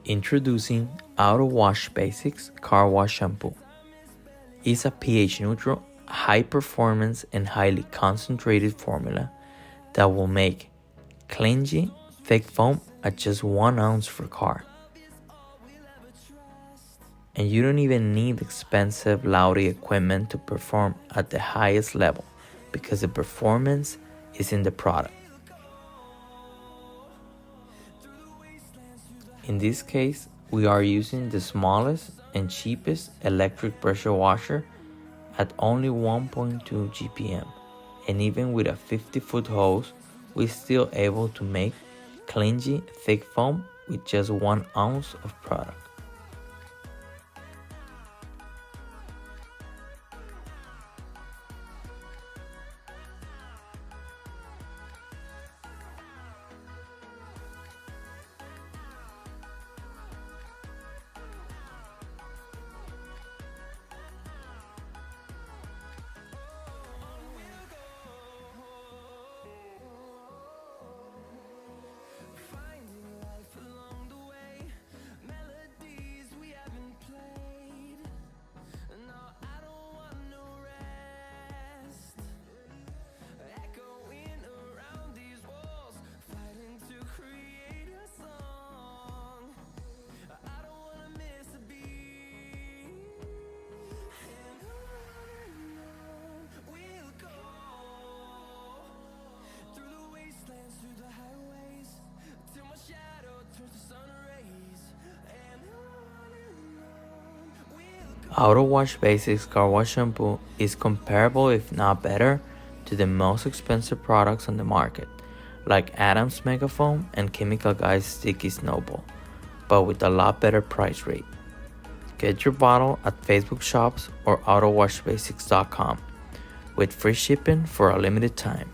Introducing Auto Wash Basics Car Wash Shampoo. It's a pH neutral, high performance, and highly concentrated formula that will make cleansing thick foam at just 1 ounce per car. And you don't even need expensive Laudy equipment to perform at the highest level because the performance is in the product. In this case, we are using the smallest and cheapest electric pressure washer at only 1.2 GPM, and even with a 50-foot hose, we're still able to make cleansy thick foam with just 1 ounce of product. Auto Wash Basics Car Wash Shampoo is comparable, if not better, to the most expensive products on the market, like Adam's Megafoam and Chemical Guy's Sticky Snowball, but with a lot better price rate. Get your bottle at Facebook shops or autowashbasics.com with free shipping for a limited time.